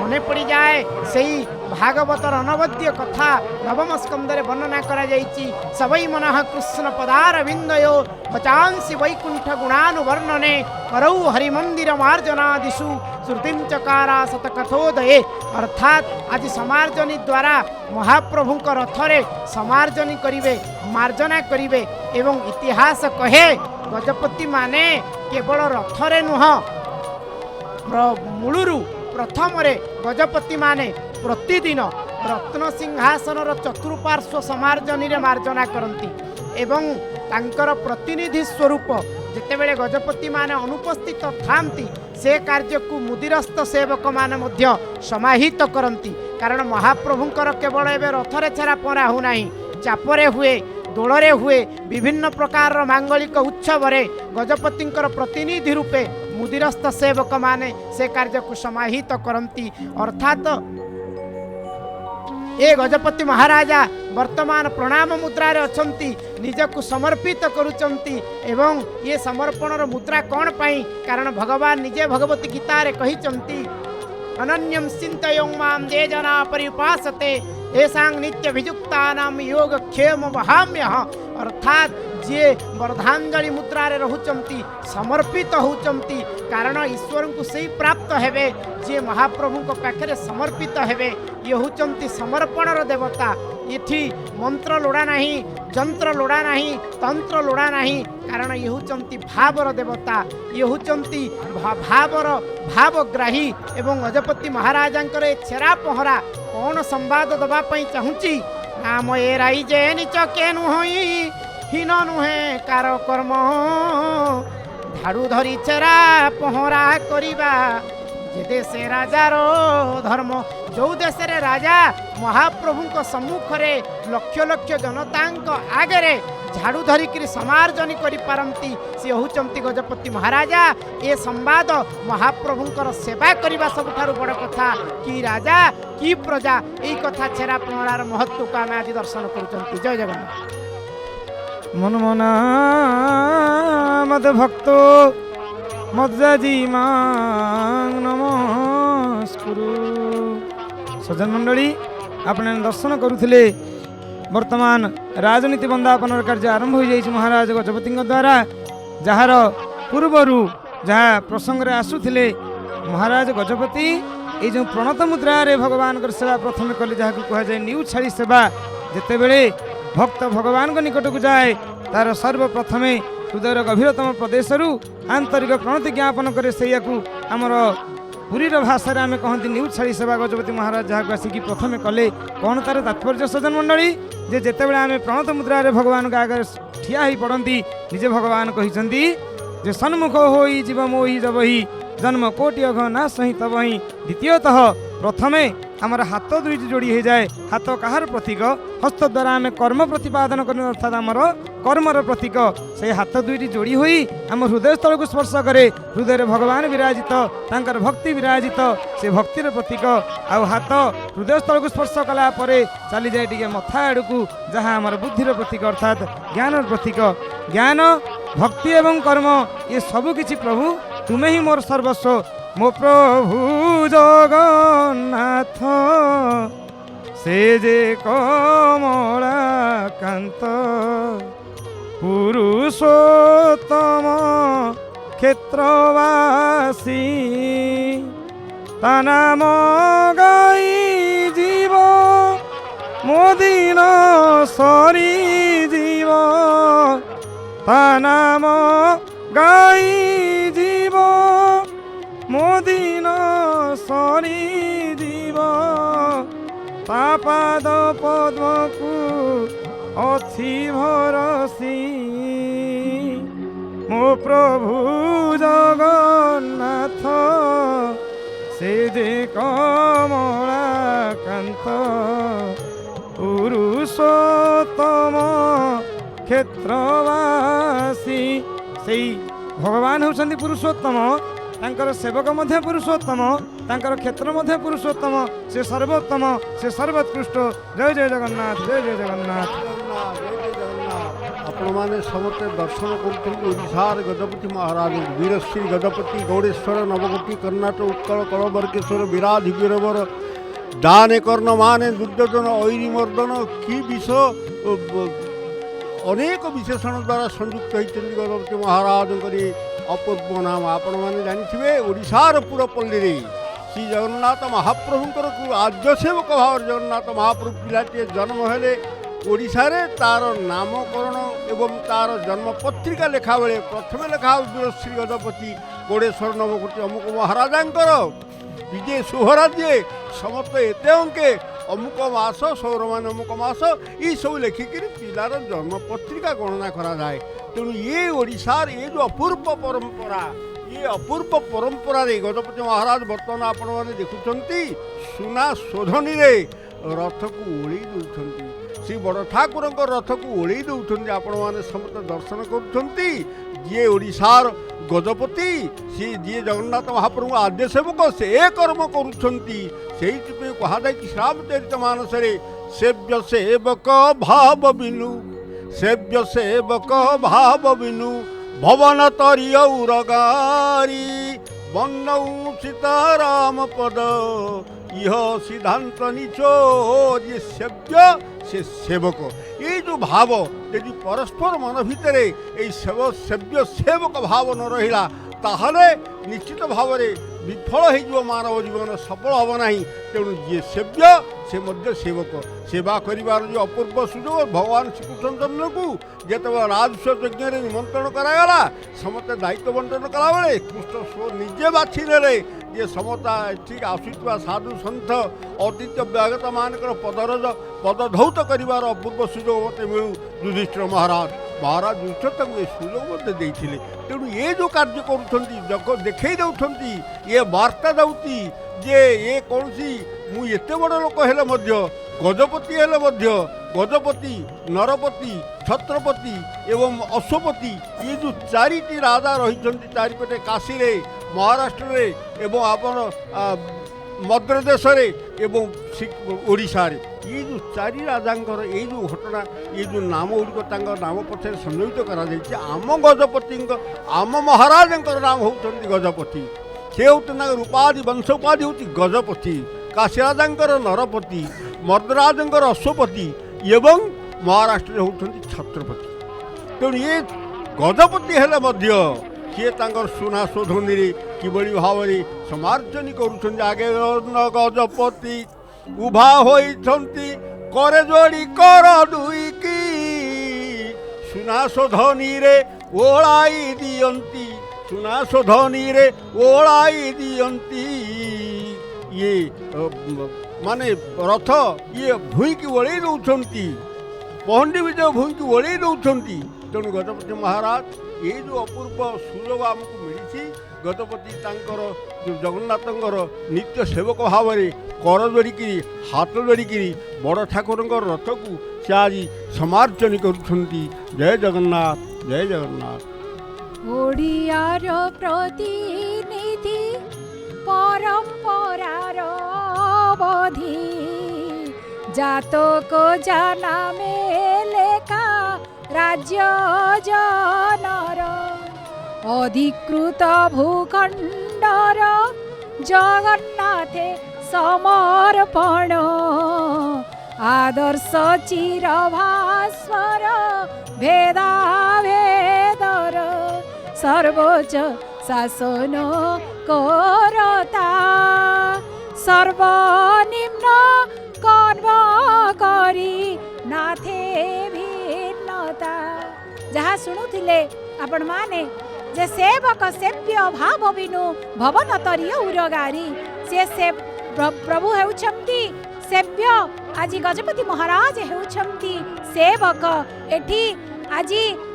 मन पड़ जाए से भागवतर अनवद्य कथा नवम स्कंदरे वर्णना करा जाइछि। सवै मनः कृष्ण पदार विंदयो पचांसी वैकुंठ गुणानुवर्णने करौ हरिमंदिर मार्जनादिषु श्रुतिं चकारा शतकथोदये। अर्थात आज समार्जनी द्वारा महाप्रभुंक रथरे समार्जनी करिवे, मार्जना करिवे एवं इतिहास कहे गजपति माने केवल रथरे नुह मूलरू प्रथम गजपति माने प्रतिदिन रत्न सिंहासन चतुर्पार्श्व समार्जनी रे मार्जना करती एवं तांकर प्रतिनिधि स्वरूप जितेबेले गजपति माने अनुपस्थित थांती से कार्य को मुदिरस्त सेवक माने मध्य समाहित करती। कारण महाप्रभुंकर केवल एवं रथरे छेरा परा हो नहीं, चापरे हुए, दोलरे हुए, विभिन्न प्रकार मांगलिक उत्सव गजपतिंकर प्रतिनिधि रूपे मुदिरस्त सेवक माने से कार्य को समाहित करती। अर्थात ए गजपति महाराजा वर्तमान प्रणाम मुद्रा रे अछंती, निजको समर्पित करुचंती एवं ये समर्पणर मुद्रा कौन पाई? कारण भगवान निजे भगवती गीता रे कहिचंती अनन्यम चिंतयं मां ये जना परिपासते एसांग नित्य विजुक्तानां योग क्षेम वहाम्यः। अर्थात जे वर्धांजलि मुद्रा रे रहुचंती समर्पित होचंती, कारण ईश्वर को सही प्राप्त हेबे जे महाप्रभु को पाखरे समर्पित हेबे। ये होचंती समर्पणर देवता। इथि मंत्र लोड़ा नहीं, जंत्र लोड़ा नहीं, तंत्र लोड़ा नहीं, कारण ये होचंती भावर देवता। ये होचंती भावर भावग्राही एवं गजपति महाराजांकर ए छेरा पहरा कौन संवाद दबा पई चाहूची? नाम ए राई जे निच के नुहई हीन नुहे कार कर्म झाड़ू धरी छेरा पहरा करिबा जे देशे राजार धर्म। जो देश रे राजा महाप्रभु सम्मुख रे लक्ष लक्ष जनतांक आगे झाड़ू धरिकी समार्जनी करि पारंती से होचंती गजपति महाराजा। ए संवाद महाप्रभुंकर सेवा करने सबुठारु बड़ कथा कि राजा कि प्रजा, यही कथा छेरा पहरार महत्व को आम आज दर्शन करुचंती। जय जगन्नाथ। मन मना मद भक्तो मज्जाजी मांग नमस्कुरु। सज्जन मंडली आपने दर्शन करुथिले वर्तमान राजनीति बंदापन कार्य आरंभ हो जाइए महाराज गजपति द्वारा। जार पूर्वर जहाँ प्रसंग रे आसुथिले महाराज गजपति ये जो प्रणत मुद्रा रे भगवान सेवा प्रथम कले जहाँ कह जाए न्यू छाड़ी सेवा। जितेबले भक्त भगवान निकट को जाए तार सर्वप्रथम हृदय गभीरतम प्रदेश आंतरिक प्रणति ज्ञापन करे से आमर पुरीर भाषा आम कहती न्यू छाड़ी सेवा गजपति महाराज जहाँ आसिक प्रथम कले। कौन तार तात्पर्य सज्जन मंडली जे जेतेबेले आम प्रणत मुद्रा रे भगवान के आगे ठिया ही पड़ती निजे भगवान कहते जे सन्मुख होई जीव मोहि जबहि जन्म कोटि अघ ना सही तबहि। द्वितीयतः प्रथमे आमर हाथ दुईटी जोड़ी हो जाए। हाथ कहार प्रतीक? हस्त द्वारा आम कर्म प्रतिपादन कर अर्थात आमर कर्मर प्रतीक। से हाथ दुईटी जोड़ी हुई आम हृदय स्थल को स्पर्श करे। हृदय भगवान विराजित, तांकर भक्ति विराजित, से भक्तिर प्रतीक। आउ हाथ हृदय स्थल को स्पर्श कला परे चली जाए टिके मथा आड़ को जहाँ आमर बुद्धिर प्रतीक अर्थात ज्ञान प्रतीक। ज्ञान भक्ति एवं कर्म ये सबु किछि प्रभु तुमे ही मोर सर्वस्व। मो प्रभु जगन्नाथ से जे कमला कांत पुरुषोत्तम क्षेत्रवासी ता नाम गाई जीव मोदिन सरी जीव ता नाम गाई जीव मोदिन सरी जीव ता पाद पद्म को अथि भरसी मो प्रभु जगन्नाथ से जे कमला कांत पुरुषोत्तम क्षेत्रवासी। से भगवान होउछन्ति पुरुषोत्तम, तांकर सेवक मध्य पुरुषोत्तम, तांकर क्षेत्र मध्य पुरुषोत्तम, से सर्वोत्तम, से सर्वोत्कृष्ट। जय जय जगन्नाथ, जय जय जगन्नाथ। आपने समस्ते दर्शन करुशार गजपति महाराज वीरश्री गजपति गौड़ेश्वर नवकोटी कर्णाटक उत्कल कलवर्गेश्वर विराज वीरवर दाने कर्ण माने दुर्योधन ऐरी मर्दन कि विष अनेक विशेषण द्वारा संयुक्त होती गजपति महाराज अपूर्व नाम आपण मैंने जानी ओडार पुरपल्ली श्री जगन्नाथ महाप्रभुंर आद्य सेवक भाव जगन्नाथ महाप्रभु पिलाटे जन्म हेले ओडिशारे तार नामकरण एवं तार जन्म पत्रिका लेखा बेले प्रथम लेखा वीरश्री गजपति गौड़ेश्वर नवकोटी अमुक महाराजा विजय शुभराज्ये समस्त एत अंके अमुक मास सौरमान अमुक मास ये सब लेखिक पिलार जन्म पत्रिका गणना करा जाए। तेणु ये ओडिशार ये जो अपूर्व परंपरा ये अपूर्व परंपरा रे गजपति महाराज बर्तमान आपण मैंने देखुंट सुना शोधनी रे रथ को ओढ़ी दौरान श्री बड़ ठाकुर रथ को ओढ़ी दौरान आपण मैंने समस्त दर्शन करुँचे ओडिशार गजपति सी जी जगन्नाथ महाप्रभु आद्य सेवक से कर्म करुँचे कहुए श्रावचरित मानस सेव्य सेवक भाव बिनु सेव्य सेवक भाव बिनु भवन तरियौरगारी बन्नौ सीताराम पद इह सिद्धांत निचो ये सेव्य से सेवक ये जो भाव ये परस्पर मन भितर सेव्य सेवक भाव न रहा ताहले निश्चित भाव विफल हो मानव जीवन सफल हम ना। तेणु ये सेव्य से मध्य सेवक सेवा करिवार जो अपूर्व सुजोग भगवान श्रीकृष्ण चंद्र को जिते राजस्व यज्ञ निमंत्रण करागला समस्त दायित्व बंटन कला बेले कृष्ण स्व निजे बाछि ने ये समता ठीक आसुवा साधु सन्थ अतीत व्यागत मानकर पदधौत करिवार अपूर्व सुजोग मत मिलू युधिष्ठिर महाराज युधिष्ठिर ये सुजोग मत देते। तेणु ये जो कार्य कर देखई दौरान ये वार्ता दौती जे ये कौन सी मुझे बड़ लोक हेले गजपति हेले गजपति नरपति छत्रपति एवं अश्वपति ये जो चारिटी राजा रही चारिपटे काशी रे महाराष्ट्र रे एवं आपण मध्यप्रदेश एवं ओडिशा रे ये जो चारि राजांकर ये जो घटना ये जो नाम गुड़िक नाम पछे संयोजित करा आम गजपति आम महाराज नाम होती गजपति से होता रूपाधि वंशोपाधि होती गजपति काशीराजा नरपति मर्दराजा अश्वपति एवं महाराष्ट्र होती छत्रपति। तेणु ये गजपति हेले किए सुना शोधनी किभली भाव समार्जनी करुँच आगे गजपति उभा होती करे जोड़ी कर दुईकी सुना शोधनी रे ओलाई दियंती सुना शोधनी रे ओलाई दियंती ये माने रथ ये भूई की ओढ़ी दौरान पहंडी विजय भूई की ओढ़ी दौरान। तेणु गजपति महाराज ये जो अपूर्व सुयोग आमको मिली गजपति जो जगन्नाथ नित्य सेवक भाव में कर जोड़िकी हाथ जोड़िकी बड़ ठाकुर रथ को से आज समार्जनी करुँच। जय जगन्नाथ जय जगन्नाथ। ओडियार प्रतिनिधि परंपरार अवधि जातक जाना में लेखा राज्य जनर अधिकृत भूखंडर जगन्नाथे समर्पण आदर्श चिरभास्वर भेदा भेदर सर्वोच्च शासन करता सर्वनिम्न कर्म करी नाथे भिन्नता। जहाँ शुणुथिले आपण माने जे सेवक सेव्य भाव बिनु भवन तरिय उरगारी से प्रभु हेउछंती सेव्य आज गजपति महाराज हेउछंती सेवक एठी आज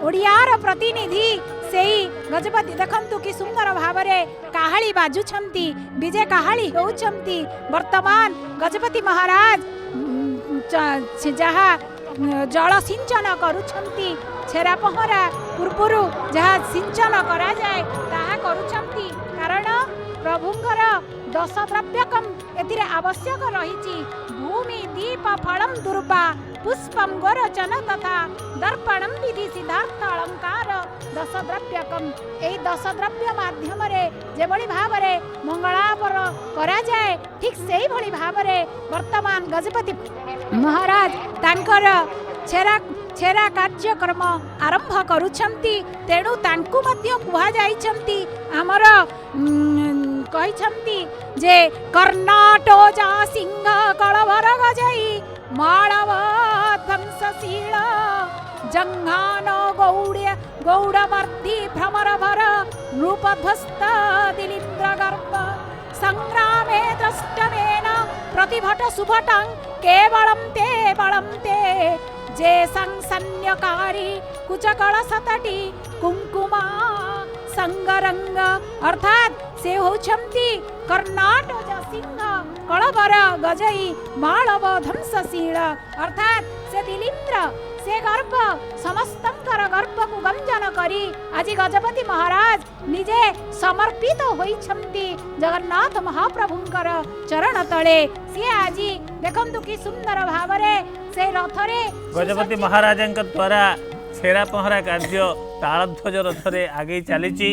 ओडियार प्रतिनिधि सेई गजपति देखंतु कि सुंदर भावरे काहाली बाजुछंती विजय काहाली हेउछंती। वर्तमान गजपति महाराज जहाँ जल सिंचन करुछंती छेरा पहरा पूर्वरु जहाँ सिंचन करा जाए ताहा करुछंती कारण प्रभुंकर दश द्रव्यकम एतिरे ଆବଶ୍ୟକ ରହିଛି। ଭୂମି ଦୀପ ଫଳମ୍ ଦୁର୍ବା ପୁଷ୍ପମ୍ ଗୋରଚନ ତଥା ଦର୍ପଣମ୍ ବିଧି ସିଦ୍ଧାର୍ଥ ଅଳଙ୍କାର ଦଶ ଦ୍ରବ୍ୟକମ୍। ଏହି ଦଶ ଦ୍ରବ୍ୟ ମାଧ୍ୟମରେ ଯେଭଳି ଭାବରେ ମଙ୍ଗଳାପର କରାଯାଏ ଠିକ୍ ସେଇଭଳି ଭାବରେ ବର୍ତ୍ତମାନ ଗଜପତି ମହାରାଜ ତାଙ୍କର ଛେରା କାର୍ଯ୍ୟକ୍ରମ ଆରମ୍ଭ କରୁଛନ୍ତି। ତେଣୁ ତାଙ୍କୁ ମଧ୍ୟ କୁହାଯାଇଛନ୍ତି ଆମର କହିଛନ୍ତି ଯେ କର୍ଣ୍ଣାଟୋଜା ସିଂହ କଳଭର ଗଜଇ ମାଳବ ଧ୍ୱଂସଶୀଳ ଜଙ୍ଘାନ ଗୌଡ଼ମର୍ଦ୍ଦି ଭ୍ରମରଭର ନୃପଧ୍ୱସ୍ତ ଦିଲିନ୍ଦ୍ର ଗର୍ଭ ସଂଗ୍ରାମେ ଦ୍ରଷ୍ଟମେନ ପ୍ରତିଭଟ ସୁଭଟଂ କେବଳಂ ତେ ଯେ ସଂସନ୍ୟକାରୀ କୁଚକଳ ସତଟି କୁଙ୍କୁମା ସଂଗରଙ୍ଗ ଅର୍ଥାତ୍ ସେ ହେଉଛନ୍ତି କର୍ଣ୍ଣାଟକ ସିଂହ କଳବର ଗଜଇ ମାଳବ ଧ୍ୱଂସଶୀଳ ଅର୍ଥାତ୍ ସେ ଦିଲିନ୍ଦ୍ର ସେ ଗର୍ବ ସମସ୍ତଙ୍କର ଗର୍ବକୁ ଗଞ୍ଜନ କରି ଆଜି ଗଜପତି ମହାରାଜ ନିଜେ ସମର୍ପିତ ହୋଇଛନ୍ତି ଜଗନ୍ନାଥ ମହାପ୍ରଭୁଙ୍କର ଚରଣ ତଳେ। ସିଏ ଆଜି ଦେଖନ୍ତୁ କି ସୁନ୍ଦର ଭାବରେ ସେ ରଥରେ ଗଜପତି ମହାରାଜଙ୍କ ଦ୍ୱାରା ଛେରା ପହଁରା କାର୍ଯ୍ୟ ତାଳଧ୍ୱଜ ରଥରେ ଆଗେଇ ଚାଲିଛି।